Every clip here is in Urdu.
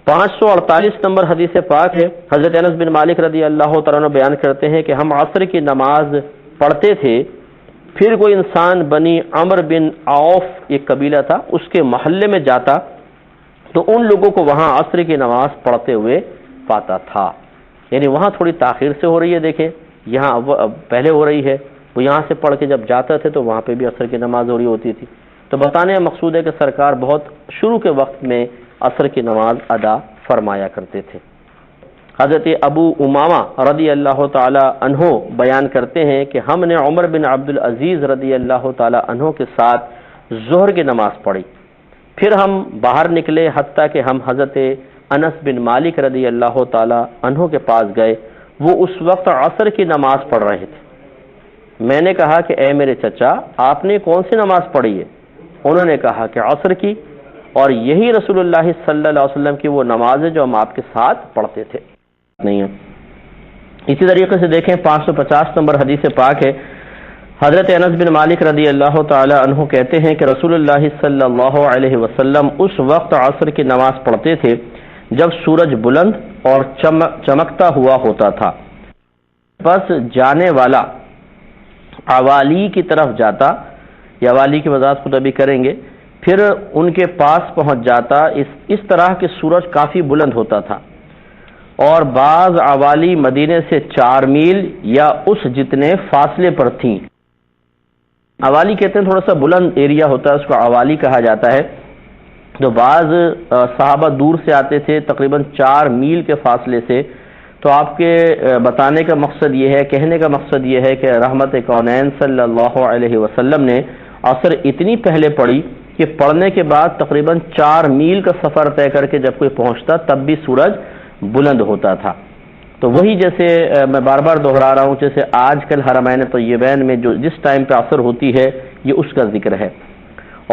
548 نمبر حدیث پاک ہے، حضرت انس بن مالک رضی اللہ تعالیٰ عنہ بیان کرتے ہیں کہ ہم عصر کی نماز پڑھتے تھے، پھر کوئی انسان بنی عمر بن عوف ایک قبیلہ تھا، اس کے محلے میں جاتا تو ان لوگوں کو وہاں عصر کی نماز پڑھتے ہوئے پاتا تھا۔ یعنی وہاں تھوڑی تاخیر سے ہو رہی ہے، دیکھیں یہاں پہلے ہو رہی ہے، وہ یہاں سے پڑھ کے جب جاتے تھے تو وہاں پہ بھی عصر کی نماز ہو رہی ہوتی تھی۔ تو بتانے کا مقصود ہے کہ سرکار بہت شروع کے وقت میں عصر کی نماز ادا فرمایا کرتے تھے۔ حضرت ابو امامہ رضی اللہ تعالی عنہ بیان کرتے ہیں کہ ہم نے عمر بن عبدالعزیز رضی اللہ تعالی عنہ کے ساتھ ظہر کی نماز پڑھی، پھر ہم باہر نکلے حتیٰ کہ ہم حضرت انس بن مالک رضی اللہ تعالی عنہ کے پاس گئے، وہ اس وقت عصر کی نماز پڑھ رہے تھے۔ میں نے کہا کہ اے میرے چچا، آپ نے کون سی نماز پڑھی ہے؟ انہوں نے کہا کہ عصر کی، اور یہی رسول اللہ صلی اللہ علیہ وسلم کی وہ نماز ہے جو ہم آپ کے ساتھ پڑھتے تھے۔ نہیں ہے۔ اسی طریقے سے دیکھیں 550 نمبر حدیث پاک ہے، حضرت انس بن مالک رضی اللہ تعالی عنہ کہتے ہیں کہ رسول اللہ صلی اللہ علیہ وسلم اس وقت عصر کی نماز پڑھتے تھے جب سورج بلند اور چمکتا ہوا ہوتا تھا، بس جانے والا عوالی کی طرف جاتا، یا عوالی کی وضاحت خود ابھی کریں گے، پھر ان کے پاس پہنچ جاتا، اس طرح کہ سورج کافی بلند ہوتا تھا، اور بعض عوالی مدینے سے 4 میل یا اس جتنے فاصلے پر تھیں۔ عوالی کہتے ہیں تھوڑا سا بلند ایریا ہوتا ہے، اس کو عوالی کہا جاتا ہے۔ تو بعض صحابہ دور سے آتے تھے، تقریباً 4 میل کے فاصلے سے۔ تو آپ کے بتانے کا مقصد یہ ہے، کہنے کا مقصد یہ ہے کہ رحمت کونین صلی اللہ علیہ وسلم نے عصر اتنی پہلے پڑھی کہ پڑھنے کے بعد تقریباً 4 میل کا سفر طے کر کے جب کوئی پہنچتا تب بھی سورج بلند ہوتا تھا۔ تو وہی جیسے میں بار بار دہرا رہا ہوں، جیسے آج کل حرمین طیبین میں جس ٹائم پہ عصر ہوتی ہے یہ اس کا ذکر ہے،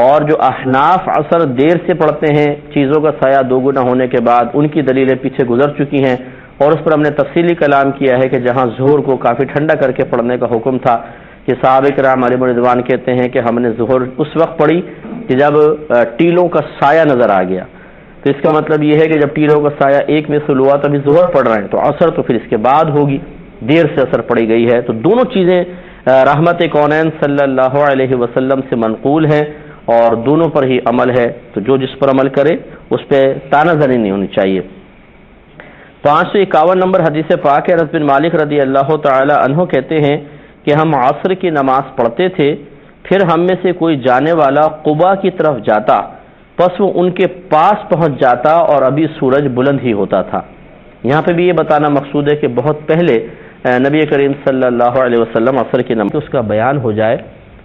اور جو احناف عصر دیر سے پڑھتے ہیں چیزوں کا سایہ 2 گنا ہونے کے بعد، ان کی دلیلیں پیچھے گزر چکی ہیں، اور اس پر ہم نے تفصیلی کلام کیا ہے کہ جہاں ظہر کو کافی ٹھنڈا کر کے پڑھنے کا حکم تھا، کہ صحابہ کرام علیہ رضوان کہتے ہیں کہ ہم نے ظہر اس وقت پڑھی کہ جب ٹیلوں کا سایہ نظر آ گیا۔ تو اس کا مطلب یہ ہے کہ جب ٹیلوں کا سایہ ایک مثل ہوا تبھی ظہر پڑھ رہے ہیں، تو عصر تو پھر اس کے بعد ہوگی، دیر سے عصر پڑھی گئی ہے۔ تو دونوں چیزیں رحمت کونین صلی اللہ علیہ وسلم سے منقول ہیں، اور دونوں پر ہی عمل ہے، تو جو جس پر عمل کرے اس پہ تانا زنی نہیں ہونی چاہیے۔ 551 نمبر حدیث پاک ہے، انس بن مالک رضی اللہ تعالی عنہ کہتے ہیں کہ ہم عصر کی نماز پڑھتے تھے، پھر ہم میں سے کوئی جانے والا قبا کی طرف جاتا، پس وہ ان کے پاس پہنچ جاتا اور ابھی سورج بلند ہی ہوتا تھا۔ یہاں پہ بھی یہ بتانا مقصود ہے کہ بہت پہلے نبی کریم صلی اللہ علیہ وسلم عصر کی نماز، اس کا بیان ہو جائے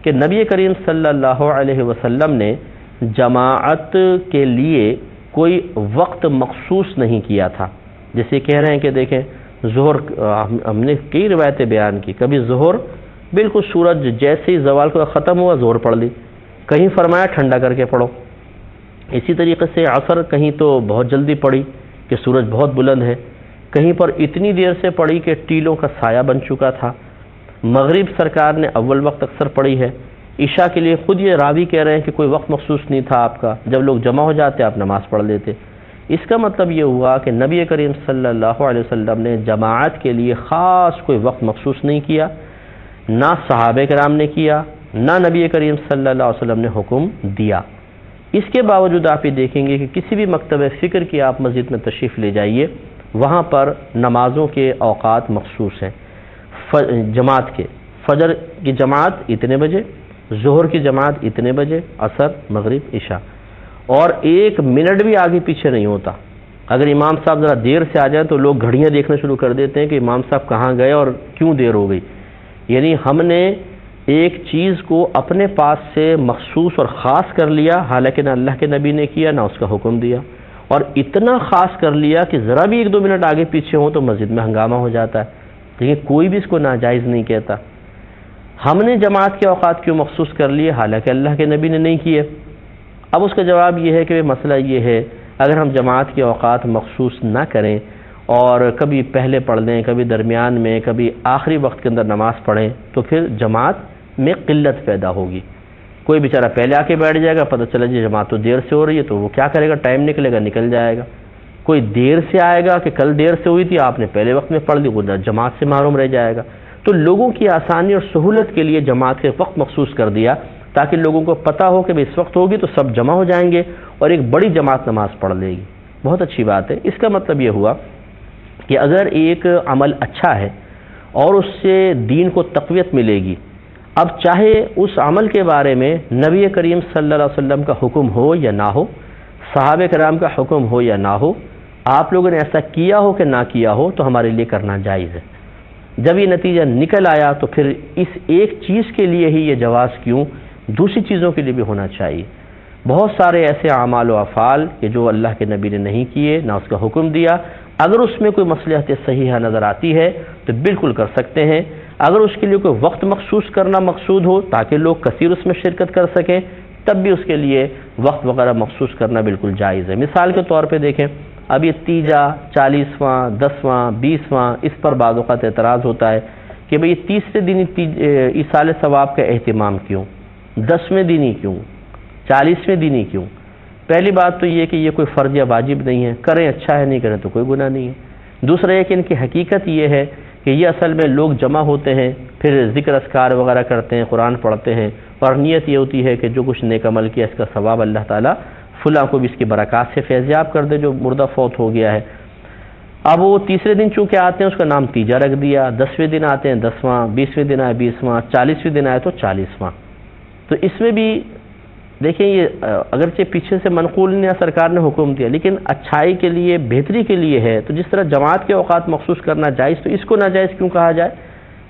کہ نبی کریم صلی اللہ علیہ وسلم نے جماعت کے لیے کوئی وقت مخصوص نہیں کیا تھا۔ جیسے کہہ رہے ہیں کہ دیکھیں ظہر، ہم نے کئی روایتیں بیان کی، کبھی ظہر بالکل سورج جیسے ہی زوال کو ختم ہوا ظہر پڑھ لی، کہیں فرمایا ٹھنڈا کر کے پڑھو۔ اسی طریقے سے عصر کہیں تو بہت جلدی پڑھی کہ سورج بہت بلند ہے، کہیں پر اتنی دیر سے پڑھی کہ ٹیلوں کا سایہ بن چکا تھا۔ مغرب سرکار نے اول وقت اکثر پڑھی ہے۔ عشاء کے لیے خود یہ راوی کہہ رہے ہیں کہ کوئی وقت مخصوص نہیں تھا آپ کا، جب لوگ جمع ہو جاتے آپ نماز پڑھ لیتے۔ اس کا مطلب یہ ہوا کہ نبی کریم صلی اللہ علیہ وسلم نے جماعت کے لیے خاص کوئی وقت مخصوص نہیں کیا، نہ صحابہ کرام نے کیا، نہ نبی کریم صلی اللہ علیہ وسلم نے حکم دیا۔ اس کے باوجود آپ یہ دیکھیں گے کہ کسی بھی مکتب فکر کی آپ مسجد میں تشریف لے جائیے، وہاں پر نمازوں کے اوقات مخصوص ہیں۔ جماعت کے فجر کی جماعت اتنے بجے، ظہر کی جماعت اتنے بجے، عصر، مغرب، عشاء، اور 1 منٹ بھی آگے پیچھے نہیں ہوتا۔ اگر امام صاحب ذرا دیر سے آ جائیں تو لوگ گھڑیاں دیکھنا شروع کر دیتے ہیں کہ امام صاحب کہاں گئے اور کیوں دیر ہو گئی۔ یعنی ہم نے ایک چیز کو اپنے پاس سے مخصوص اور خاص کر لیا، حالانکہ نہ اللہ کے نبی نے کیا نہ اس کا حکم دیا، اور اتنا خاص کر لیا کہ ذرا بھی 1-2 منٹ آگے پیچھے ہوں تو مسجد میں ہنگامہ ہو جاتا ہے، لیکن کوئی بھی اس کو ناجائز نہیں کہتا۔ ہم نے جماعت کے اوقات کیوں مخصوص کر لیے حالانکہ اللہ کے نبی نے نہیں کیے؟ اب اس کا جواب یہ ہے کہ مسئلہ یہ ہے، اگر ہم جماعت کے اوقات مخصوص نہ کریں اور کبھی پہلے پڑھ لیں، کبھی درمیان میں، کبھی آخری وقت کے اندر نماز پڑھیں، تو پھر جماعت میں قلت پیدا ہوگی۔ کوئی بیچارہ پہلے آ کے بیٹھ جائے گا، پتہ چلا جی جماعت تو دیر سے ہو رہی ہے، تو وہ کیا کرے گا، ٹائم نکلے گا نکل جائے گا۔ کوئی دیر سے آئے گا کہ کل دیر سے ہوئی تھی آپ نے پہلے وقت میں پڑھ لی، وہ جماعت سے محروم رہ جائے گا۔ تو لوگوں کی آسانی اور سہولت کے لیے جماعت کے وقت مخصوص کر دیا تاکہ لوگوں کو پتہ ہو کہ اس وقت ہوگی تو سب جمع ہو جائیں گے اور ایک بڑی جماعت نماز پڑھ لے گی۔ بہت اچھی بات ہے۔ اس کا مطلب یہ ہوا کہ اگر ایک عمل اچھا ہے اور اس سے دین کو تقویت ملے گی، اب چاہے اس عمل کے بارے میں نبی کریم صلی اللہ علیہ وسلم کا حکم ہو یا نہ ہو، صحابہ کرام کا حکم ہو یا نہ ہو، آپ لوگوں نے ایسا کیا ہو کہ نہ کیا ہو، تو ہمارے لیے کرنا جائز ہے۔ جب یہ نتیجہ نکل آیا تو پھر اس ایک چیز کے لیے ہی یہ جواز کیوں، دوسری چیزوں کے لیے بھی ہونا چاہیے۔ بہت سارے ایسے اعمال و افعال کہ جو اللہ کے نبی نے نہیں کیے، نہ اس کا حکم دیا، اگر اس میں کوئی مصلحت صحیحہ نظر آتی ہے تو بالکل کر سکتے ہیں۔ اگر اس کے لیے کوئی وقت مخصوص کرنا مقصود ہو تاکہ لوگ کثیر اس میں شرکت کر سکیں، تب بھی اس کے لیے وقت وغیرہ مخصوص کرنا بالکل جائز ہے۔ مثال کے طور پہ دیکھیں، اب یہ تیجا، 40واں، 10واں، 20واں، اس پر بعض اوقات اعتراض ہوتا ہے کہ بھئی تیسرے دن ایصال ثواب کا اہتمام کیوں، 10ویں دن ہی کیوں، 40ویں دن ہی کیوں؟ پہلی بات تو یہ کہ یہ کوئی فرض یا واجب نہیں ہے، کریں اچھا ہے، نہیں کریں تو کوئی گناہ نہیں ہے۔ دوسرا یہ کہ ان کی حقیقت یہ ہے کہ یہ اصل میں لوگ جمع ہوتے ہیں، پھر ذکر اذکار وغیرہ کرتے ہیں، قرآن پڑھتے ہیں، اور نیت یہ ہوتی ہے کہ جو کچھ نیک عمل کیا اس کا ثواب اللہ تعالیٰ فلاں کو بھی اس کی برکات سے فیضیاب کر دے جو مردہ فوت ہو گیا ہے۔ اب وہ تیسرے دن چونکہ آتے ہیں اس کا نام تیجا رکھ دیا، 10ویں دن آتے ہیں 10واں، 20ویں دن آئے 20واں، 40ویں دن آئے تو 40واں۔ تو اس میں بھی دیکھیں یہ اگرچہ پیچھے سے منقول نے سرکار نے حکم دیا لیکن اچھائی کے لیے، بہتری کے لیے ہے، تو جس طرح جماعت کے اوقات مخصوص کرنا جائز تو اس کو ناجائز کیوں کہا جائے؟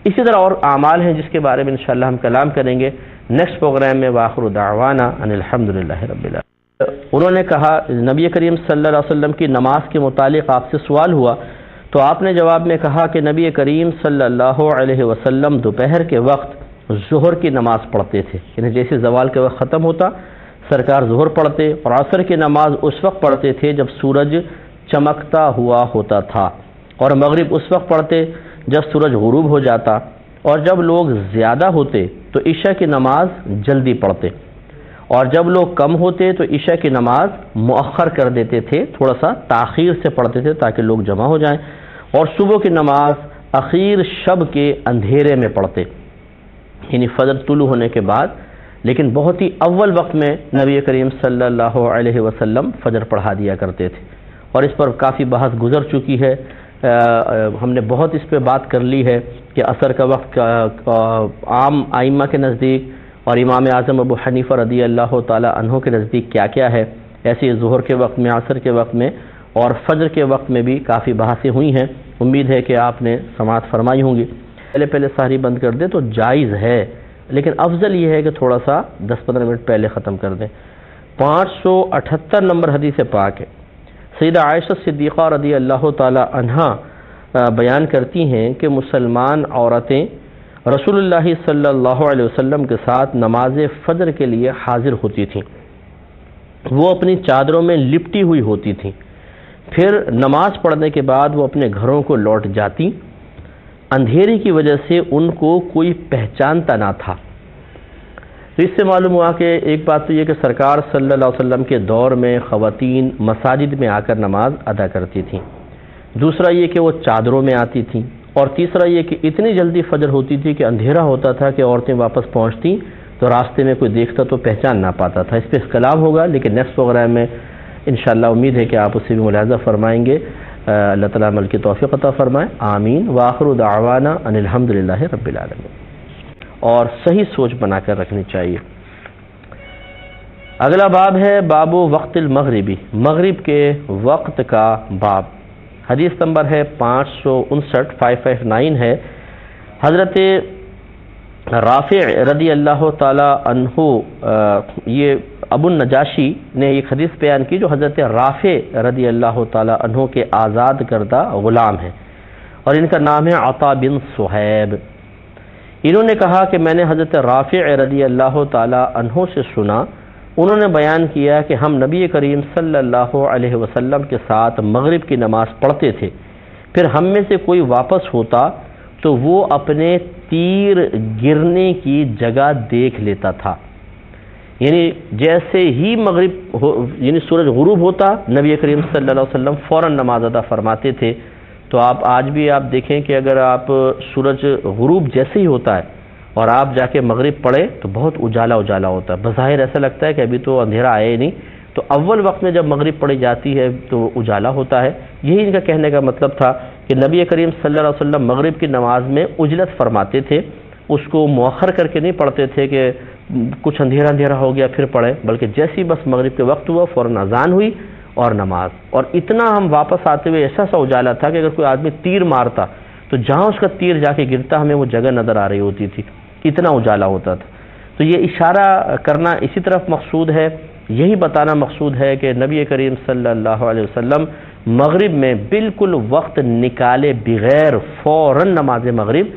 اسی طرح اور اعمال ہیں جس کے بارے میں انشاءاللہ ہم کلام کریں گے نیکسٹ پروگرام میں۔ وآخر دعوانا ان الحمدللہ رب العالمین۔ انہوں نے کہا نبی کریم صلی اللہ علیہ وسلم کی نماز کے متعلق آپ سے سوال ہوا تو آپ نے جواب میں کہا کہ نبی کریم صلی اللہ علیہ وسلم دوپہر کے وقت ظہر کی نماز پڑھتے تھے، یعنی جیسے زوال کے وقت ختم ہوتا سرکار ظہر پڑھتے، اور عصر کی نماز اس وقت پڑھتے تھے جب سورج چمکتا ہوا ہوتا تھا، اور مغرب اس وقت پڑھتے جب سورج غروب ہو جاتا، اور جب لوگ زیادہ ہوتے تو عشاء کی نماز جلدی پڑھتے، اور جب لوگ کم ہوتے تو عشاء کی نماز مؤخر کر دیتے تھے، تھوڑا سا تاخیر سے پڑھتے تھے تاکہ لوگ جمع ہو جائیں، اور صبح کی نماز اخیر شب کے اندھیرے میں پڑھتے، یعنی فجر طلوع ہونے کے بعد، لیکن بہت ہی اول وقت میں نبی کریم صلی اللہ علیہ وسلم فجر پڑھا دیا کرتے تھے، اور اس پر کافی بحث گزر چکی ہے، ہم نے بہت اس پہ بات کر لی ہے کہ عصر کا وقت عام ائمہ کے نزدیک اور امام اعظم ابو حنیفہ رضی اللہ تعالی عنہ کے نزدیک کیا کیا ہے، ایسے ظہر کے وقت میں، عصر کے وقت میں اور فجر کے وقت میں بھی کافی بحثیں ہوئی ہیں۔ امید ہے کہ آپ نے سماعت فرمائی ہوں گی۔ پہلے سحری بند کر دیں تو جائز ہے، لیکن افضل یہ ہے کہ تھوڑا سا 10-15 منٹ پہلے ختم کر دیں۔ 578 نمبر حدیث پاک ہے، سیدہ عائشہ صدیقہ رضی اللہ تعالی عنہا بیان کرتی ہیں کہ مسلمان عورتیں رسول اللہ صلی اللہ علیہ وسلم کے ساتھ نماز فجر کے لیے حاضر ہوتی تھیں، وہ اپنی چادروں میں لپٹی ہوئی ہوتی تھیں، پھر نماز پڑھنے کے بعد وہ اپنے گھروں کو لوٹ جاتی، اندھیری کی وجہ سے ان کو کوئی پہچانتا نہ تھا۔ تو اس سے معلوم ہوا کہ ایک بات تو یہ کہ سرکار صلی اللہ علیہ وسلم کے دور میں خواتین مساجد میں آ کر نماز ادا کرتی تھیں، دوسرا یہ کہ وہ چادروں میں آتی تھیں، اور تیسرا یہ کہ اتنی جلدی فجر ہوتی تھی کہ اندھیرا ہوتا تھا کہ عورتیں واپس پہنچتی تو راستے میں کوئی دیکھتا تو پہچان نہ پاتا تھا۔ اس پہ اختلاف ہوگا لیکن نیکسٹ پروگرام میں انشاءاللہ امید ہے کہ آپ اسے بھی ملاحظہ فرمائیں گے۔ اللہ تعالیٰ عمل کی توفیق عطا فرمائے، آمین۔ وآخر دعوانا ان الحمدللہ رب العالمین۔ اور صحیح سوچ بنا کر رکھنی چاہیے۔ اگلا باب ہے باب وقت المغربی، مغرب کے وقت کا باب۔ حدیث نمبر ہے 559 ہے، حضرت رافع رضی اللہ تعالی عنہ، یہ ابو النجاشی نے ایک حدیث بیان کی جو حضرت رافع رضی اللہ تعالی عنہ کے آزاد کردہ غلام ہیں، اور ان کا نام ہے عطا بن صہیب۔ انہوں نے کہا کہ میں نے حضرت رافع رضی اللہ تعالی عنہ سے سنا، انہوں نے بیان کیا کہ ہم نبی کریم صلی اللہ علیہ وسلم کے ساتھ مغرب کی نماز پڑھتے تھے، پھر ہم میں سے کوئی واپس ہوتا تو وہ اپنے تیر گرنے کی جگہ دیکھ لیتا تھا، یعنی جیسے ہی مغرب یعنی سورج غروب ہوتا نبی کریم صلی اللہ علیہ وسلم فوراً نماز ادا فرماتے تھے۔ تو آپ آج بھی آپ دیکھیں کہ اگر آپ سورج غروب جیسے ہی ہوتا ہے اور آپ جا کے مغرب پڑھے تو بہت اجالا اجالا ہوتا ہے، بظاہر ایسا لگتا ہے کہ ابھی تو اندھیرا آیا ہی نہیں، تو اول وقت میں جب مغرب پڑھی جاتی ہے تو اجالا ہوتا ہے۔ یہی ان کا کہنے کا مطلب تھا کہ نبی کریم صلی اللہ علیہ وسلم مغرب کی نماز میں اجلت فرماتے تھے، اس کو مؤخر کر کے نہیں پڑھتے تھے کہ کچھ اندھیرا اندھیرا ہو گیا پھر پڑھے، بلکہ جیسی بس مغرب کے وقت ہوا فوراً اذان ہوئی اور نماز، اور اتنا ہم واپس آتے ہوئے ایسا سا اجالا تھا کہ اگر کوئی آدمی تیر مارتا تو جہاں اس کا تیر جا کے گرتا ہمیں وہ جگہ نظر آ رہی ہوتی تھی، اتنا اجالا ہوتا تھا۔ تو یہ اشارہ کرنا اسی طرف مقصود ہے، یہی بتانا مقصود ہے کہ نبی کریم صلی اللہ علیہ وسلم مغرب میں بالکل وقت نکالے بغیر فوراً نماز مغرب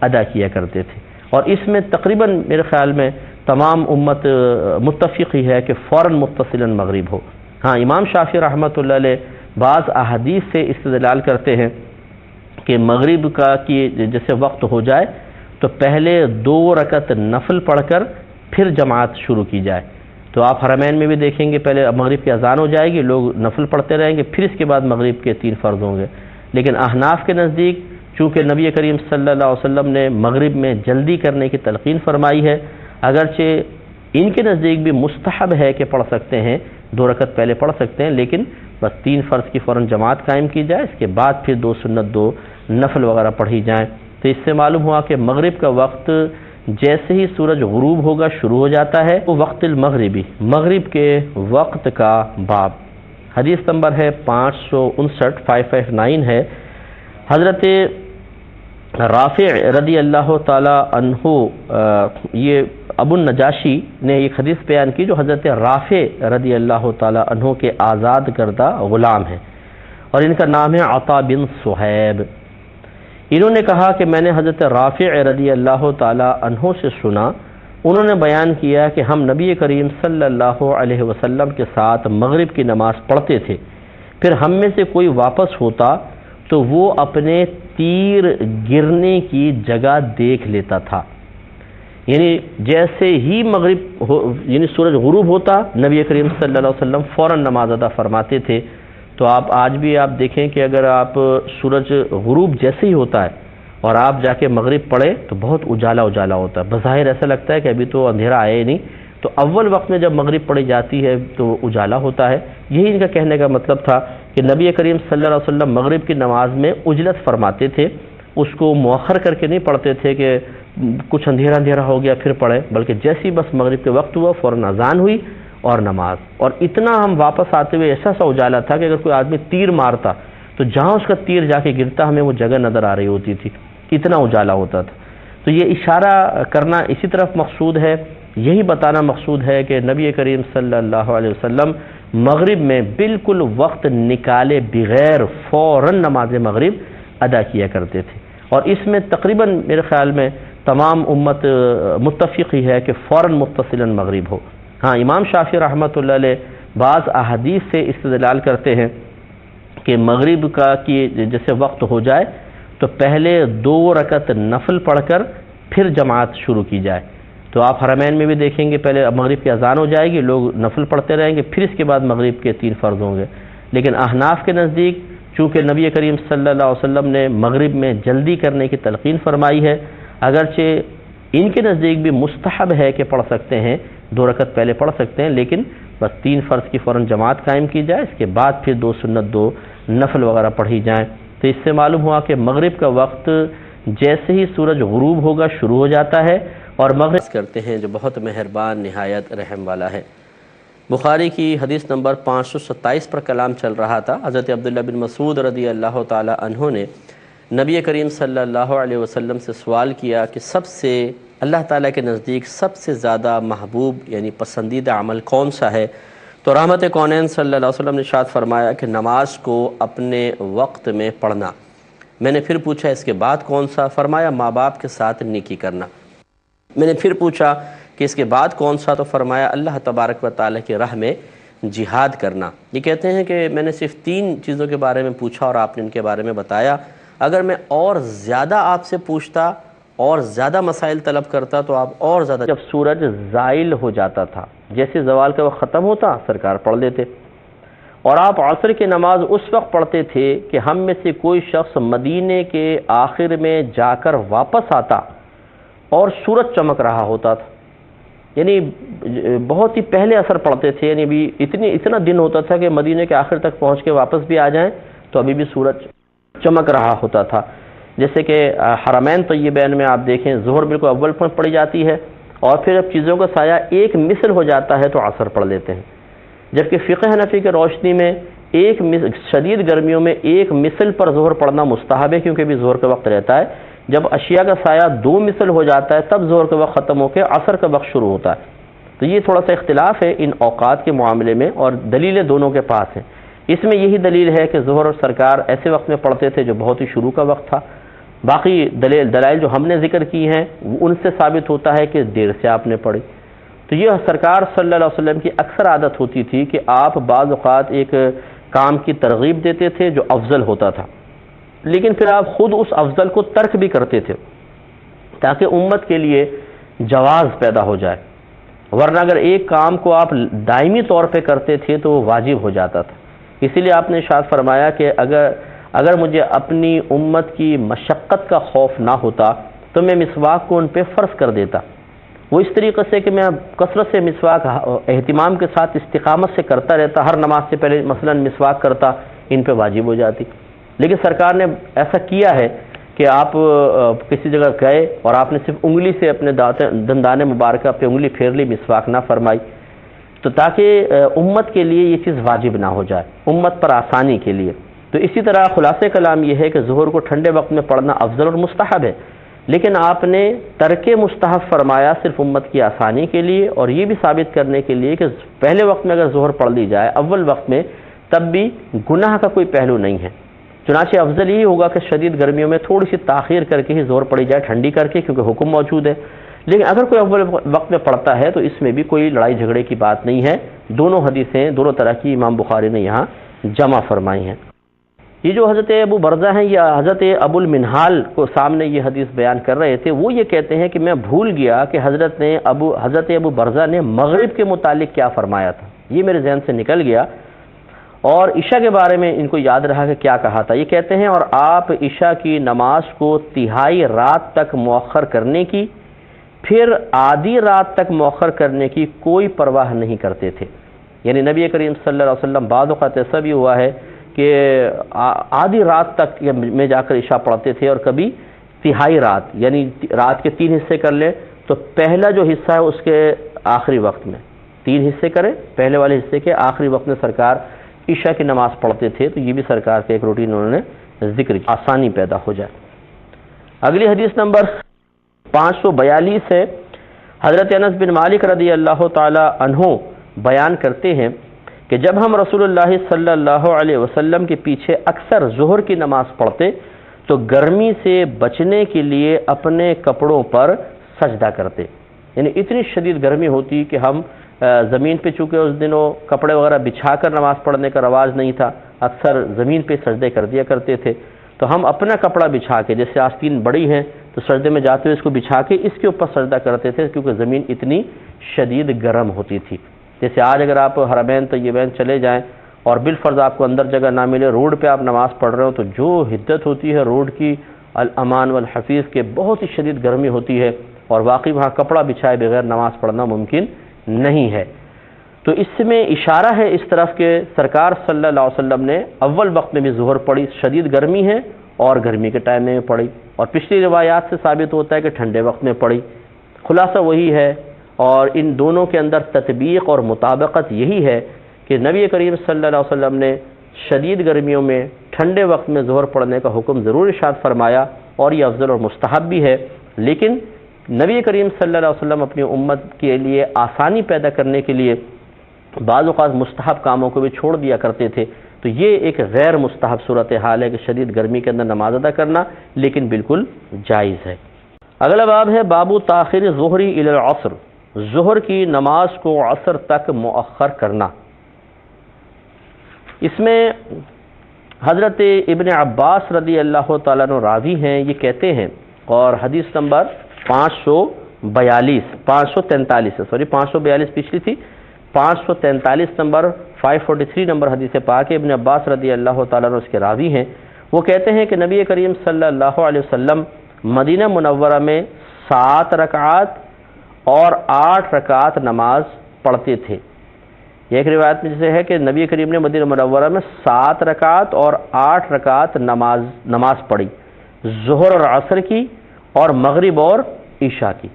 ادا کیا کرتے تھے، اور اس میں تقریباً میرے خیال میں تمام امت متفق ہی ہے کہ فوراً متصلاً مغرب ہو۔ ہاں، امام شافعی رحمۃ اللہ علیہ بعض احادیث سے استدلال کرتے ہیں کہ مغرب کا کہ جیسے وقت ہو جائے تو پہلے 2 رکعت نفل پڑھ کر پھر جماعت شروع کی جائے۔ تو آپ حرمین میں بھی دیکھیں گے پہلے مغرب کی اذان ہو جائے گی، لوگ نفل پڑھتے رہیں گے، پھر اس کے بعد مغرب کے 3 فرض ہوں گے۔ لیکن احناف کے نزدیک چونکہ نبی کریم صلی اللہ علیہ وسلم نے مغرب میں جلدی کرنے کی تلقین فرمائی ہے، اگرچہ ان کے نزدیک بھی مستحب ہے کہ پڑھ سکتے ہیں، 2 رکعت پہلے پڑھ سکتے ہیں، لیکن بس 3 فرض کی فوراً جماعت قائم کی جائے، اس کے بعد پھر 2 سنت 2 نفل وغیرہ پڑھی جائیں۔ تو اس سے معلوم ہوا کہ مغرب کا وقت جیسے ہی سورج غروب ہوگا شروع ہو جاتا ہے، وہ وقت المغربی، مغرب کے وقت کا باب۔ حدیث نمبر ہے 559 ہے، حضرت رافع رضی اللہ تعالی عنہ، یہ ابو النجاشی نے ایک حدیث بیان کی جو حضرت رافع رضی اللہ تعالی عنہ کے آزاد کردہ غلام ہیں، اور ان کا نام ہے عطا بن صہیب۔ انہوں نے کہا کہ میں نے حضرت رافع رضی اللہ تعالی عنہ سے سنا، انہوں نے بیان کیا کہ ہم نبی کریم صلی اللہ علیہ وسلم کے ساتھ مغرب کی نماز پڑھتے تھے، پھر ہم میں سے کوئی واپس ہوتا تو وہ اپنے تیر گرنے کی جگہ دیکھ لیتا تھا۔ یعنی جیسے ہی مغرب یعنی سورج غروب ہوتا نبی کریم صلی اللہ علیہ وسلم فوراً نماز ادا فرماتے تھے۔ تو آپ آج بھی آپ دیکھیں کہ اگر آپ سورج غروب جیسے ہی ہوتا ہے اور آپ جا کے مغرب پڑھے تو بہت اجالا اجالا ہوتا ہے، بظاہر ایسا لگتا ہے کہ ابھی تو اندھیرا آیا ہی نہیں، تو اول وقت میں جب مغرب پڑھی جاتی ہے تو اجالا ہوتا ہے۔ یہی ان کا کہنے کا مطلب تھا کہ نبی کریم صلی اللہ علیہ وسلم مغرب کی نماز میں اجلت فرماتے تھے، اس کو مؤخر کر کے نہیں پڑھتے تھے کہ کچھ اندھیرا اندھیرا ہو گیا پھر پڑھے، بلکہ جیسی بس مغرب کے وقت ہوا فوراً اذان ہوئی اور نماز، اور اتنا ہم واپس آتے ہوئے ایسا سا اجالا تھا کہ اگر کوئی آدمی تیر مارتا تو جہاں اس کا تیر جا کے گرتا ہمیں وہ جگہ نظر آ رہی ہوتی تھی، اتنا اجالا ہوتا تھا۔ تو یہ اشارہ کرنا اسی طرف مقصود ہے، یہی بتانا مقصود ہے کہ نبی کریم صلی اللہ علیہ وسلم مغرب میں بالکل وقت نکالے بغیر فوراً نماز مغرب ادا کیا کرتے تھے، اور اس میں تقریباً میرے خیال میں تمام امت متفق ہی ہے کہ فوراً متصلاً مغرب ہو۔ ہاں، امام شافعی رحمۃ اللہ علیہ بعض احادیث سے استدلال کرتے ہیں کہ مغرب کا کہ جیسے وقت ہو جائے تو پہلے 2 رکعت نفل پڑھ کر پھر جماعت شروع کی جائے۔ تو آپ حرمین میں بھی دیکھیں گے پہلے مغرب کی اذان ہو جائے گی، لوگ نفل پڑھتے رہیں گے، پھر اس کے بعد مغرب کے 3 فرض ہوں گے۔ لیکن احناف کے نزدیک چونکہ نبی کریم صلی اللہ علیہ وسلم نے مغرب میں جلدی کرنے کی تلقین فرمائی ہے، اگرچہ ان کے نزدیک بھی مستحب ہے کہ پڑھ سکتے ہیں، 2 رکعت پہلے پڑھ سکتے ہیں، لیکن بس 3 فرض کی فوراً جماعت قائم کی جائے، اس کے بعد پھر 2 سنت 2 نفل وغیرہ پڑھی جائیں۔ تو اس سے معلوم ہوا کہ مغرب کا وقت جیسے ہی سورج غروب ہوگا شروع ہو جاتا ہے، اور مغرب کرتے ہیں جو بہت مہربان نہایت رحم والا ہے۔ بخاری کی حدیث نمبر 527 پر کلام چل رہا تھا۔ حضرت عبداللہ بن مسعود رضی اللہ تعالی عنہ نے نبی کریم صلی اللہ علیہ وسلم سے سوال کیا کہ سب سے اللہ تعالیٰ کے نزدیک سب سے زیادہ محبوب یعنی پسندیدہ عمل کون سا ہے؟ تو رحمت کونین صلی اللہ علیہ وسلم نے ارشاد فرمایا کہ نماز کو اپنے وقت میں پڑھنا۔ میں نے پھر پوچھا اس کے بعد کون سا؟ فرمایا ماں باپ کے ساتھ نیکی کرنا۔ میں نے پھر پوچھا کہ اس کے بعد کون سا؟ تو فرمایا اللہ تبارک و تعالیٰ کی راہ میں جہاد کرنا۔ یہ کہتے ہیں کہ میں نے صرف 3 چیزوں کے بارے میں پوچھا اور آپ نے ان کے بارے میں بتایا، اگر میں اور زیادہ آپ سے پوچھتا اور زیادہ مسائل طلب کرتا تو آپ اور زیادہ۔ جب سورج زائل ہو جاتا تھا جیسے زوال کا وقت ختم ہوتا سرکار پڑھ لیتے۔ اور آپ عصر کی نماز اس وقت پڑھتے تھے کہ ہم میں سے کوئی شخص مدینے کے آخر میں جا کر واپس آتا اور سورج چمک رہا ہوتا تھا، یعنی بہت ہی پہلے عصر پڑھتے تھے، یعنی بھی اتنا دن ہوتا تھا کہ مدینے کے آخر تک پہنچ کے واپس بھی آ جائیں تو ابھی بھی سورج چمک رہا ہوتا تھا۔ جیسے کہ حرمین طیبین میں آپ دیکھیں ظہر بالکل اول پر پڑھی جاتی ہے اور پھر اب چیزوں کا سایہ ایک مثل ہو جاتا ہے تو عصر پڑھ لیتے ہیں، جبکہ فقہ حنفی کے روشنی میں شدید گرمیوں میں ایک مثل پر ظہر پڑھنا مستحب ہے، کیونکہ بھی ظہر کا وقت رہتا ہے۔ جب اشیاء کا سایہ 2 مثل ہو جاتا ہے تب ظہر کا وقت ختم ہو کے عصر کا وقت شروع ہوتا ہے۔ تو یہ تھوڑا سا اختلاف ہے ان اوقات کے معاملے میں، اور دلیلیں دونوں کے پاس ہیں۔ اس میں یہی دلیل ہے کہ ظہر سرکار ایسے وقت میں پڑھتے تھے جو بہت ہی شروع کا وقت تھا۔ باقی دلائل جو ہم نے ذکر کی ہیں ان سے ثابت ہوتا ہے کہ دیر سے آپ نے پڑھی۔ تو یہ سرکار صلی اللہ علیہ وسلم کی اکثر عادت ہوتی تھی کہ آپ بعض اوقات ایک کام کی ترغیب دیتے تھے جو افضل ہوتا تھا، لیکن پھر آپ خود اس افضل کو ترک بھی کرتے تھے تاکہ امت کے لیے جواز پیدا ہو جائے، ورنہ اگر ایک کام کو آپ دائمی طور پہ کرتے تھے تو وہ واجب ہو جاتا تھا۔ اسی لیے آپ نے ارشاد فرمایا کہ اگر مجھے اپنی امت کی مشقت کا خوف نہ ہوتا تو میں مسواک کو ان پہ فرض کر دیتا۔ وہ اس طریقے سے کہ میں کثرت سے مسواک اہتمام کے ساتھ استقامت سے کرتا رہتا، ہر نماز سے پہلے مثلا مسواک کرتا، ان پہ واجب ہو جاتی۔ لیکن سرکار نے ایسا کیا ہے کہ آپ کسی جگہ گئے اور آپ نے صرف انگلی سے اپنے دندان مبارکہ پہ انگلی پھیر لی، مسواک نہ فرمائی، تو تاکہ امت کے لیے یہ چیز واجب نہ ہو جائے، امت پر آسانی کے لیے۔ تو اسی طرح خلاصہ کلام یہ ہے کہ ظہر کو ٹھنڈے وقت میں پڑھنا افضل اور مستحب ہے، لیکن آپ نے ترک مستحب فرمایا صرف امت کی آسانی کے لیے، اور یہ بھی ثابت کرنے کے لیے کہ پہلے وقت میں اگر ظہر پڑھ لی جائے اول وقت میں تب بھی گناہ کا کوئی پہلو نہیں ہے۔ چنانچہ افضل یہی ہوگا کہ شدید گرمیوں میں تھوڑی سی تاخیر کر کے ہی ظہر پڑھی جائے، ٹھنڈی کر کے، کیونکہ حکم موجود ہے۔ لیکن اگر کوئی اول وقت میں پڑھتا ہے تو اس میں بھی کوئی لڑائی جھگڑے کی بات نہیں ہے۔ دونوں حدیثیں دونوں طرح کی امام بخاری نے یہاں جمع فرمائی ہیں۔ یہ جو حضرت ابو برزہ ہیں یا حضرت ابو المنہال کو سامنے یہ حدیث بیان کر رہے تھے، وہ یہ کہتے ہیں کہ میں بھول گیا کہ حضرت ابو برزہ نے مغرب کے متعلق کیا فرمایا تھا، یہ میرے ذہن سے نکل گیا، اور عشاء کے بارے میں ان کو یاد رہا کہ کیا کہا تھا۔ یہ کہتے ہیں اور آپ عشاء کی نماز کو تہائی رات تک مؤخر کرنے کی، پھر آدھی رات تک مؤخر کرنے کی کوئی پرواہ نہیں کرتے تھے۔ یعنی نبی کریم صلی اللہ علیہ وسلم بعض اوقات ایسا بھی ہوا ہے کہ آدھی رات تک میں جا کر عشاء پڑھتے تھے، اور کبھی تہائی رات، یعنی رات کے 3 حصے کر لیں تو پہلا جو حصہ ہے اس کے آخری وقت میں 3 حصے کریں، پہلے والے حصے کے آخری وقت میں سرکار عشاء کی نماز پڑھتے تھے۔ تو یہ بھی سرکار کے ایک روٹین انہوں نے ذکر کی، آسانی پیدا ہو جائے۔ اگلی حدیث نمبر 542 ہے۔ حضرت انس بن مالک رضی اللہ تعالی عنہ بیان کرتے ہیں کہ جب ہم رسول اللہ صلی اللہ علیہ وسلم کے پیچھے اکثر ظہر کی نماز پڑھتے تو گرمی سے بچنے کے لیے اپنے کپڑوں پر سجدہ کرتے، یعنی اتنی شدید گرمی ہوتی کہ ہم زمین پہ، چونکہ اس دنوں کپڑے وغیرہ بچھا کر نماز پڑھنے کا رواج نہیں تھا، اکثر زمین پہ سجدے کر دیا کرتے تھے، تو ہم اپنا کپڑا بچھا کے، جیسے آستین بڑی ہیں تو سجدے میں جاتے ہوئے اس کو بچھا کے اس کے اوپر سجدہ کرتے تھے، کیونکہ زمین اتنی شدید گرم ہوتی تھی۔ جیسے آج اگر آپ حرمین طیبین چلے جائیں اور بالفرض آپ کو اندر جگہ نہ ملے، روڈ پہ آپ نماز پڑھ رہے ہو، تو جو حدت ہوتی ہے روڈ کی، الامان والحفیظ کے، بہت ہی شدید گرمی ہوتی ہے، اور واقعی وہاں کپڑا بچھائے بغیر نماز پڑھنا ممکن نہیں ہے۔ تو اس میں اشارہ ہے اس طرف کہ سرکار صلی اللہ علیہ وسلم نے اول وقت میں بھی ظہر پڑھی، شدید گرمی ہے اور گرمی کے ٹائم میں پڑھی، اور پچھلی روایات سے ثابت ہوتا ہے کہ ٹھنڈے وقت میں پڑھی۔ خلاصہ وہی ہے، اور ان دونوں کے اندر تطبیق اور مطابقت یہی ہے کہ نبی کریم صلی اللہ علیہ وسلم نے شدید گرمیوں میں ٹھنڈے وقت میں ظہر پڑھنے کا حکم ضرور ارشاد فرمایا، اور یہ افضل اور مستحب بھی ہے، لیکن نبی کریم صلی اللہ علیہ وسلم اپنی امت کے لیے آسانی پیدا کرنے کے لیے بعض اوقات مستحب کاموں کو بھی چھوڑ دیا کرتے تھے۔ تو یہ ایک غیر مستحب صورتحال ہے کہ شدید گرمی کے اندر نماز ادا کرنا، لیکن بالکل جائز ہے۔ اگلا باب ہے باب تاخیر ظہری الی العصر، ظہر کی نماز کو عصر تک مؤخر کرنا۔ اس میں حضرت ابن عباس رضی اللہ تعالیٰ عنہ راوی ہیں، یہ کہتے ہیں، اور حدیث نمبر 543 سوری 542 پچھلی تھی، 543 نمبر 543 نمبر حدیث پاک ابن عباس رضی اللہ تعالیٰ عنہ اس کے راوی ہیں، وہ کہتے ہیں کہ نبی کریم صلی اللہ علیہ وسلم مدینہ منورہ میں 7 رکعات اور 8 رکعات نماز پڑھتے تھے۔ یہ ایک روایت میں جیسے ہے کہ نبی کریم نے مدینہ منورہ میں 7 رکعات اور 8 رکعت نماز پڑھی، ظہر اور عصر کی اور مغرب اور عشاء کی۔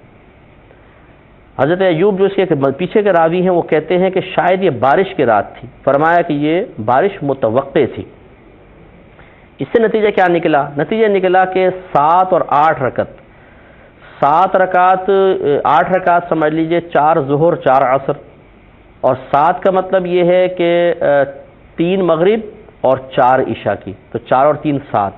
حضرت ایوب جو اس کے پیچھے کے راوی ہیں وہ کہتے ہیں کہ شاید یہ بارش کی رات تھی، فرمایا کہ یہ بارش متوقع تھی۔ اس سے نتیجہ کیا نکلا؟ نتیجہ نکلا کہ 7 اور 8 رکعت، 7 رکعت 8 رکعت سمجھ لیجئے 4 ظہر 4 عصر، اور 7 کا مطلب یہ ہے کہ 3 مغرب اور 4 عشاء کی، تو 4 اور 3 7۔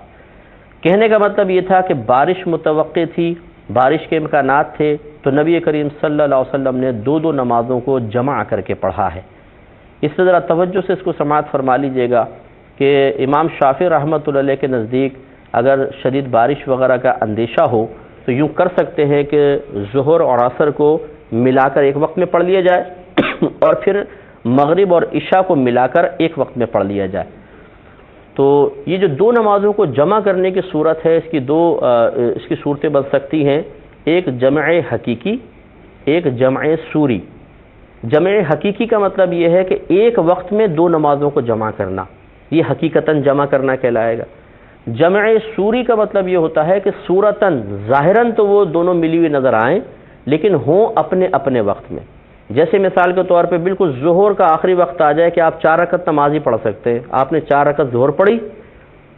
کہنے کا مطلب یہ تھا کہ بارش متوقع تھی، بارش کے امکانات تھے، تو نبی کریم صلی اللہ علیہ وسلم نے 2 نمازوں کو جمع کر کے پڑھا ہے۔ اس سے ذرا توجہ سے اس کو سماعت فرما لیجئے گا کہ امام شافعی رحمۃ اللہ علیہ کے نزدیک اگر شدید بارش وغیرہ کا اندیشہ ہو تو یوں کر سکتے ہیں کہ ظہر اور عصر کو ملا کر ایک وقت میں پڑھ لیا جائے اور پھر مغرب اور عشاء کو ملا کر ایک وقت میں پڑھ لیا جائے۔ تو یہ جو 2 نمازوں کو جمع کرنے کی صورت ہے، اس کی صورتیں بن سکتی ہیں، ایک جمع حقیقی، ایک جمع سوری۔ جمع حقیقی کا مطلب یہ ہے کہ ایک وقت میں 2 نمازوں کو جمع کرنا، یہ حقیقتاً جمع کرنا کہلائے گا۔ جمع سوری کا مطلب یہ ہوتا ہے کہ صورتاً ظاہراً تو وہ دونوں ملی ہوئی نظر آئیں لیکن ہوں اپنے اپنے وقت میں۔ جیسے مثال کے طور پہ بالکل ظہر کا آخری وقت آ جائے کہ آپ 4 رکعت نماز ہی پڑھ سکتے ہیں، آپ نے 4 رکعت ظہر پڑھی،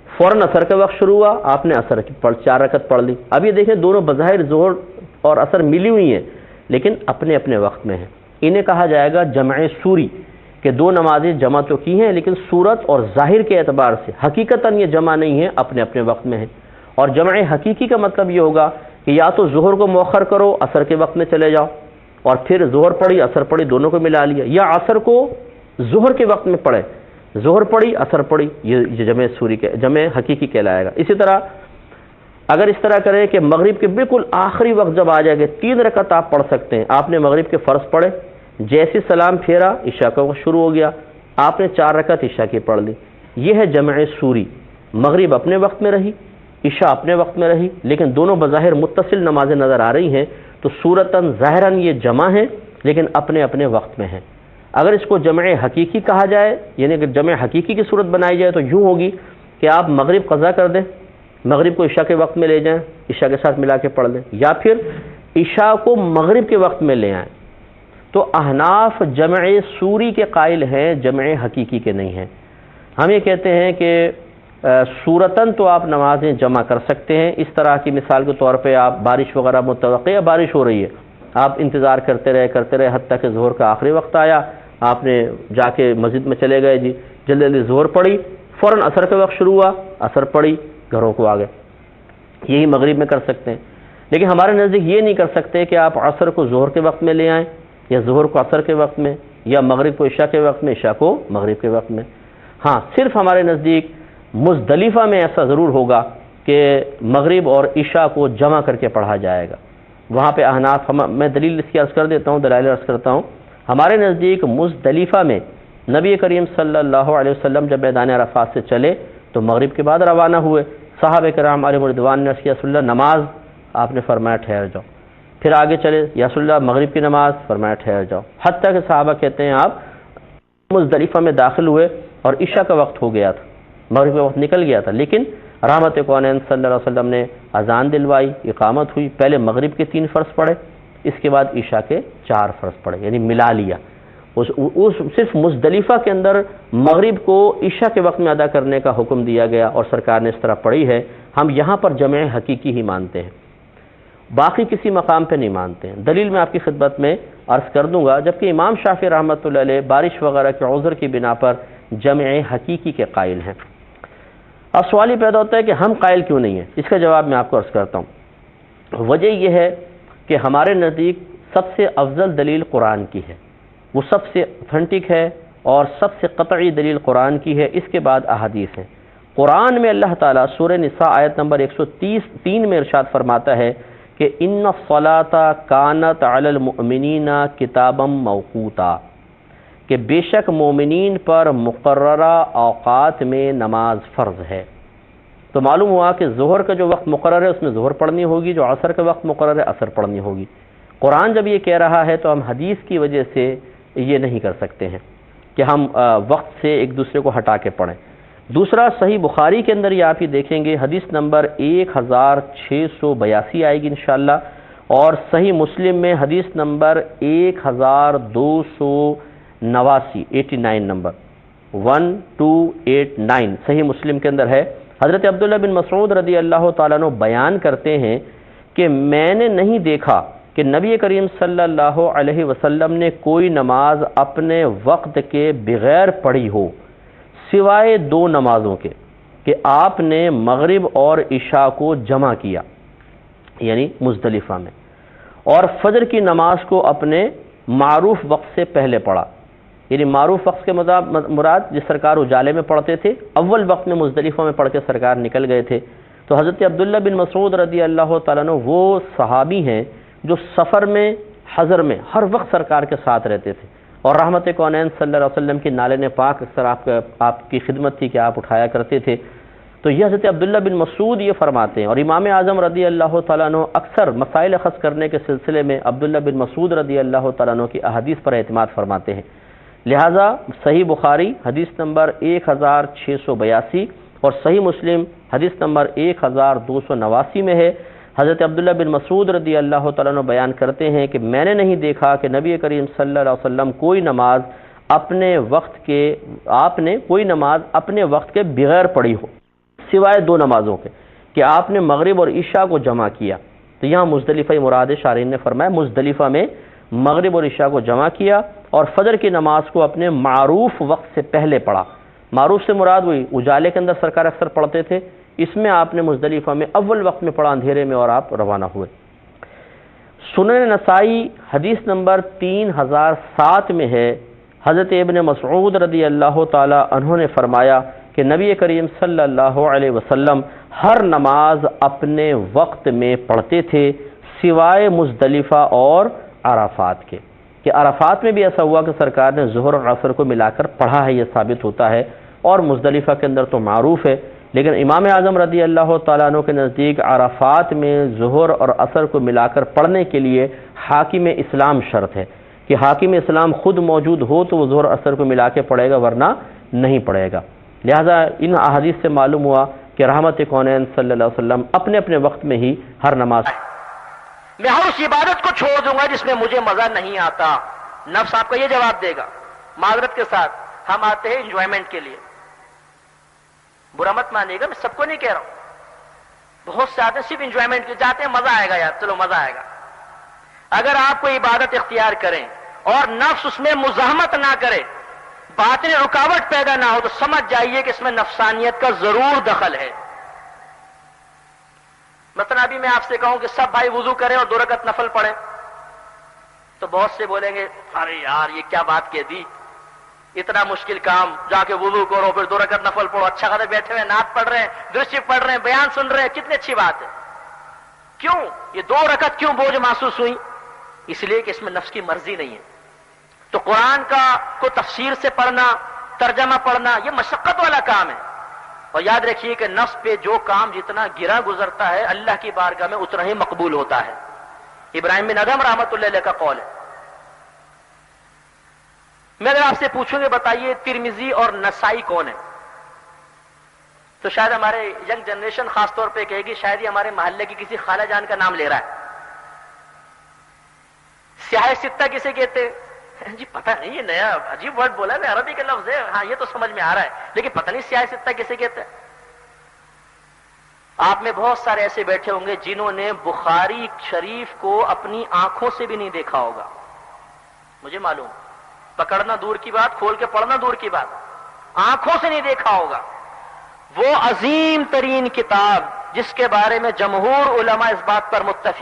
فوراً عصر کا وقت شروع ہوا، آپ نے عصر کی 4 رکعت پڑھ لی۔ اب یہ دیکھیں دونوں بظاہر ظہر اور عصر ملی ہوئی ہیں لیکن اپنے اپنے وقت میں ہیں، انہیں کہا جائے گا جمع سوری، کہ 2 نمازیں جمع تو کی ہیں لیکن صورت اور ظاہر کے اعتبار سے حقیقتاً یہ جمع نہیں ہے، اپنے اپنے وقت میں ہیں۔ اور جمع حقیقی کا مطلب یہ ہوگا کہ یا تو ظہر کو مؤخر کرو، عصر کے وقت میں چلے جاؤ اور پھر ظہر پڑھی عصر پڑھی دونوں کو ملا لیا، یا عصر کو ظہر کے وقت میں پڑھے، ظہر پڑھی عصر پڑھی، یہ جمع حقیقی کہلائے گا۔ اسی طرح اگر اس طرح کریں کہ مغرب کے بالکل آخری وقت جب آ جائے گا 3 رکعت آپ پڑھ سکتے ہیں، آپ نے مغرب کے فرض پڑھے، جیسے سلام پھیرا عشاء کا وقت شروع ہو گیا، آپ نے 4 رکعت عشاء کی پڑھ لی، یہ ہے جمع سوری۔ مغرب اپنے وقت میں رہی، عشاء اپنے وقت میں رہی، لیکن دونوں بظاہر متصل نمازیں نظر آ رہی ہیں، تو صورتاً ظاہراً یہ جمع ہیں لیکن اپنے اپنے وقت میں ہیں۔ اگر اس کو جمع حقیقی کہا جائے، یعنی کہ جمع حقیقی کی صورت بنائی جائے تو یوں ہوگی کہ آپ مغرب قضا کر دیں، مغرب کو عشاء کے وقت میں لے جائیں، عشاء کے ساتھ ملا کے پڑھ لیں، یا پھر عشاء کو مغرب کے وقت میں لے آئیں۔ تو احناف جمع سوری کے قائل ہیں، جمع حقیقی کے نہیں ہیں۔ ہم یہ کہتے ہیں کہ صورتاً تو آپ نمازیں جمع کر سکتے ہیں، اس طرح کی مثال کے طور پہ آپ بارش وغیرہ متوقع یا بارش ہو رہی ہے، آپ انتظار کرتے رہے حتیٰ کہ ظہر کا آخری وقت آیا، آپ نے جا کے مسجد میں چلے گئے، جلدی جلدی ظہر پڑھی، فوراً عصر کا وقت شروع ہوا، عصر پڑھی، گھروں کو آ گئے، یہی مغرب میں کر سکتے ہیں۔ لیکن ہمارے نزدیک یہ نہیں کر سکتے کہ آپ عصر کو ظہر کے وقت میں لے آئیں، یا ظہر کو عصر کے وقت میں، یا مغرب کو عشاء کے وقت میں، عشاء کو مغرب کے وقت میں۔ ہاں صرف ہمارے نزدیک مزدلفہ میں ایسا ضرور ہوگا کہ مغرب اور عشاء کو جمع کر کے پڑھا جائے گا، وہاں پہ احناف میں دلیل اس کی عرض کر دیتا ہوں، دلائل عرض کرتا ہوں۔ ہمارے نزدیک مزدلفہ میں نبی کریم صلی اللہ علیہ وسلم جب میدان عرفات سے چلے تو مغرب کے بعد روانہ ہوئے، صحابہ کرام علیہ رضوان نے یا رسول اللہ نماز، آپ نے فرمایا ٹھہر جاؤ، پھر آگے چلے یا رسول اللہ مغرب کی نماز، فرمایا ٹھہر جاؤ، حتیٰ کہ صحابہ کہتے ہیں آپ مزدلفہ میں داخل ہوئے اور عشاء کا وقت ہو گیا تھا، مغرب کا وقت نکل گیا تھا، لیکن رحمت کونین صلی اللہ علیہ وسلم نے اذان دلوائی، اقامت ہوئی، پہلے مغرب کے 3 فرض پڑھے، اس کے بعد عشاء کے 4 فرض پڑھے، یعنی ملا لیا۔ صرف مزدلفہ کے اندر مغرب کو عشاء کے وقت میں ادا کرنے کا حکم دیا گیا اور سرکار نے اس طرح پڑھی ہے، ہم یہاں پر جمع حقیقی ہی مانتے ہیں، باقی کسی مقام پہ نہیں مانتے ہیں۔ دلیل میں آپ کی خدمت میں عرض کر دوں گا، جبکہ امام شافعی رحمۃ اللہ علیہ بارش وغیرہ کے عذر کی بنا پر جمع حقیقی کے قائل ہیں۔ اب سوال یہ پیدا ہوتا ہے کہ ہم قائل کیوں نہیں ہیں؟ اس کا جواب میں آپ کو عرض کرتا ہوں۔ وجہ یہ ہے کہ ہمارے نزدیک سب سے افضل دلیل قرآن کی ہے، وہ سب سے اتھینٹک ہے اور سب سے قطعی دلیل قرآن کی ہے، اس کے بعد احادیث ہیں۔ قرآن میں اللہ تعالیٰ سورہ نساء آیت نمبر 133 میں ارشاد فرماتا ہے کہ ان الصلاۃ کانت علی المؤمنین کتابا موقوتا، کہ بے شک مومنین پر مقررہ اوقات میں نماز فرض ہے۔ تو معلوم ہوا کہ ظہر کا جو وقت مقرر ہے اس میں ظہر پڑھنی ہوگی، جو عصر کا وقت مقرر ہے عصر پڑھنی ہوگی۔ قرآن جب یہ کہہ رہا ہے تو ہم حدیث کی وجہ سے یہ نہیں کر سکتے ہیں کہ ہم وقت سے ایک دوسرے کو ہٹا کے پڑھیں۔ دوسرا، صحیح بخاری کے اندر یہ آپ یہ دیکھیں گے، حدیث نمبر 1682 آئے گی انشاءاللہ، اور صحیح مسلم میں حدیث نمبر 1289 نمبر 1289 صحیح مسلم کے اندر ہے۔ حضرت عبداللہ بن مسعود رضی اللہ تعالیٰ عنہ بیان کرتے ہیں کہ میں نے نہیں دیکھا کہ نبی کریم صلی اللہ علیہ وسلم نے کوئی نماز اپنے وقت کے بغیر پڑھی ہو سوائے 2 نمازوں کے، کہ آپ نے مغرب اور عشاء کو جمع کیا یعنی مزدلفہ میں، اور فجر کی نماز کو اپنے معروف وقت سے پہلے پڑھا، یعنی معروف وقت کے مراد جس سرکار اجالے میں پڑھتے تھے، اول وقت میں مزدلفہ میں پڑھ کے سرکار نکل گئے تھے۔ تو حضرت عبداللہ بن مسعود رضی اللہ تعالیٰ عنہ وہ صحابی ہیں جو سفر میں، حضر میں ہر وقت سرکار کے ساتھ رہتے تھے، اور رحمت کونین صلی اللہ علیہ وسلم کی نالین پاک اکثر آپ کی خدمت تھی کہ آپ اٹھایا کرتے تھے۔ تو یہ حضرت عبداللہ بن مسعود یہ فرماتے ہیں، اور امام اعظم رضی اللہ تعالیٰ عنہ اکثر مسائل اخذ کرنے کے سلسلے میں عبداللہ بن مسعود رضی اللہ تعالیٰ عنہ کی احادیث پر اعتماد فرماتے ہیں۔ لہٰذا صحیح بخاری حدیث نمبر 1682 اور صحیح مسلم حدیث نمبر 1289 میں ہے، حضرت عبداللہ بن مسعود رضی اللہ تعالیٰ عنہ بیان کرتے ہیں کہ میں نے نہیں دیکھا کہ نبی کریم صلی اللہ علیہ وسلم کوئی نماز اپنے وقت کے بغیر پڑھی ہو سوائے 2 نمازوں کے، کہ آپ نے مغرب اور عشاء کو جمع کیا۔ تو یہاں مزدلفہ مراد شارحین نے فرمایا مزدلفہ میں مغرب اور عشاء کو جمع کیا اور فجر کی نماز کو اپنے معروف وقت سے پہلے پڑھا۔ معروف سے مراد وہی اجالے کے اندر سرکار اکثر پڑھتے تھے، اس میں آپ نے مزدلفہ میں اول وقت میں پڑھا اندھیرے میں، اور آپ روانہ ہوئے۔ سنن نسائی حدیث نمبر 3007 میں ہے، حضرت ابن مسعود رضی اللہ تعالی عنہ نے فرمایا کہ نبی کریم صلی اللہ علیہ وسلم ہر نماز اپنے وقت میں پڑھتے تھے سوائے مزدلفہ اور عرفات کے، کہ عرفات میں بھی ایسا ہوا کہ سرکار نے ظہر اور عصر کو ملا کر پڑھا ہے، یہ ثابت ہوتا ہے، اور مزدلفہ کے اندر تو معروف ہے، لیکن امام اعظم رضی اللہ تعالیٰ عنہ کے نزدیک عرفات میں ظہر اور عصر کو ملا کر پڑھنے کے لیے حاکم اسلام شرط ہے، کہ حاکم اسلام خود موجود ہو تو وہ ظہر عصر کو ملا کے پڑھے گا، ورنہ نہیں پڑھے گا۔ لہذا ان احادیث سے معلوم ہوا کہ رحمت کونین صلی اللہ علیہ وسلم اپنے اپنے وقت میں ہی ہر نماز۔ میں ہر اس عبادت کو چھوڑ دوں گا جس میں مجھے مزہ نہیں آتا۔ نفس آپ کا یہ جواب دے گا۔ معذرت کے ساتھ ہم آتے ہیں انجوائمنٹ کے لیے، برا مت مانیے گا، میں سب کو نہیں کہہ رہا ہوں، بہت سے آتے ہیں صرف انجوائمنٹ کے جاتے ہیں، مزہ آئے گا یار، چلو مزہ آئے گا۔ اگر آپ کوئی عبادت اختیار کریں اور نفس اس میں مزاحمت نہ کرے، باطنی رکاوٹ پیدا نہ ہو، تو سمجھ جائیے کہ اس میں نفسانیت کا ضرور دخل ہے۔ مثلا ابھی میں آپ سے کہوں کہ سب بھائی وضو کریں اور 2 رکعت نفل پڑھیں، تو بہت سے بولیں گے ارے یار یہ کیا بات کہہ دی، اتنا مشکل کام، جا کے وضو کرو پھر 2 رکعت نفل پڑھو، اچھا خاصا بیٹھے ہوئے نعت پڑھ رہے ہیں، درشی پڑھ رہے ہیں، بیان سن رہے ہیں، کتنی اچھی بات ہے۔ کیوں یہ 2 رکعت کیوں بوجھ محسوس ہوئی؟ اس لیے کہ اس میں نفس کی مرضی نہیں ہے۔ تو قرآن کو تفسیر سے پڑھنا، ترجمہ پڑھنا، یہ مشقت والا کام ہے، اور یاد رکھیے کہ نفس پہ جو کام جتنا گرا گزرتا ہے اللہ کی بارگاہ میں اتنا ہی مقبول ہوتا ہے۔ ابراہیم بن ادھم رحمۃ اللہ علیہ کا قول ہے۔ میں اگر آپ سے پوچھوں گے بتائیے ترمذی اور نسائی کون ہے، تو شاید ہمارے ینگ جنریشن خاص طور پہ کہے گی شاید یہ ہمارے محلے کی کسی خالہ جان کا نام لے رہا ہے۔ سیاہ ستہ کسے کہتے ہیں؟ جی پتہ نہیں، یہ نیا عجیب ورڈ بولا ہے، عربی کا لفظ ہے، ہاں یہ تو سمجھ میں آ رہا ہے، لیکن پتہ نہیں سیاہ ستہ کسے کہتے ہیں۔ آپ میں بہت سارے ایسے بیٹھے ہوں گے جنہوں نے بخاری شریف کو اپنی آنکھوں سے بھی نہیں دیکھا ہوگا، مجھے معلوم، پکڑنا دور کی بات، کھول کے پڑھنا دور کی بات، آنکھوں سے نہیں دیکھا ہوگا۔ وہ عظیم ترین کتاب جس کے بارے میں جمہور علماء اس بات پر متفق